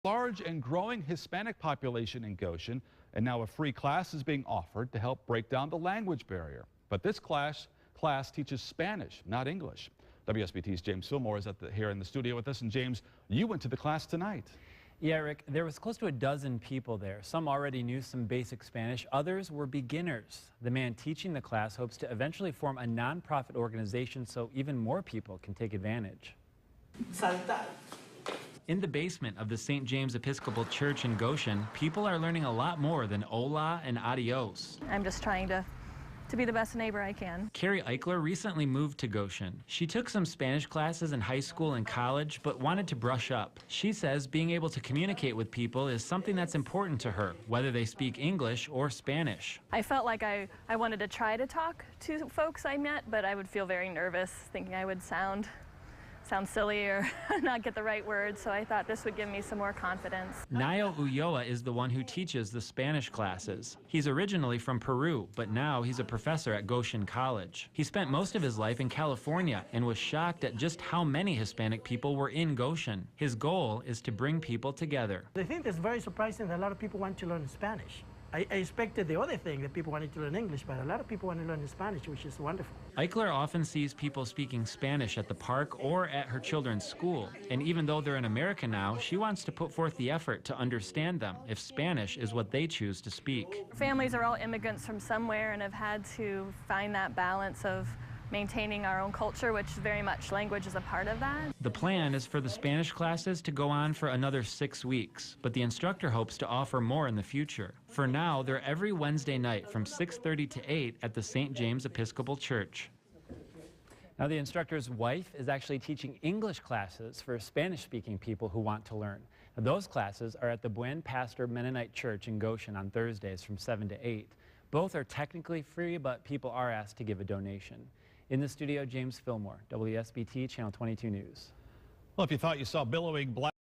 Large and growing Hispanic population in Goshen, and now a free class is being offered to help break down the language barrier. But this class teaches Spanish, not English. WSBT's James Fillmore is here in the studio with us. And James, you went to the class tonight. Yeah, Rick, there was close to a dozen people there. Some already knew some basic Spanish, others were beginners. The man teaching the class hopes to eventually form a nonprofit organization so even more people can take advantage. Saltar. In the basement of the St. James Episcopal Church in Goshen, people are learning a lot more than hola and adios. I'm just trying to be the best neighbor I can. Carrie Eichler recently moved to Goshen. She took some Spanish classes in high school and college, but wanted to brush up. She says being able to communicate with people is something that's important to her, whether they speak English or Spanish. I felt like I wanted to try to talk to folks I met, but I would feel very nervous, thinking I would sound silly or not get the right words, so I thought this would give me some more confidence. Nayo Ulloa is the one who teaches the Spanish classes. He's originally from Peru, but now he's a professor at Goshen College. He spent most of his life in California and was shocked at just how many Hispanic people were in Goshen. His goal is to bring people together. I think it's very surprising that a lot of people want to learn Spanish. I expected the other thing, that people wanted to learn English, but a lot of people want to learn Spanish, which is wonderful. Eichler often sees people speaking Spanish at the park or at her children's school. And even though they're in America now, she wants to put forth the effort to understand them if Spanish is what they choose to speak. Families are all immigrants from somewhere and have had to find that balance of maintaining our own culture, which very much language is a part of that. The plan is for the Spanish classes to go on for another 6 weeks, but the instructor hopes to offer more in the future. For now, they're every Wednesday night from 6:30 to 8 at the St. James Episcopal Church. Now, the instructor's wife is actually teaching English classes for Spanish-speaking people who want to learn. Now, those classes are at the Buen Pastor Mennonite Church in Goshen on Thursdays from 7 to 8. Both are technically free, but people are asked to give a donation. In the studio, James Fillmore, WSBT Channel 22 News. Well, if you thought you saw billowing black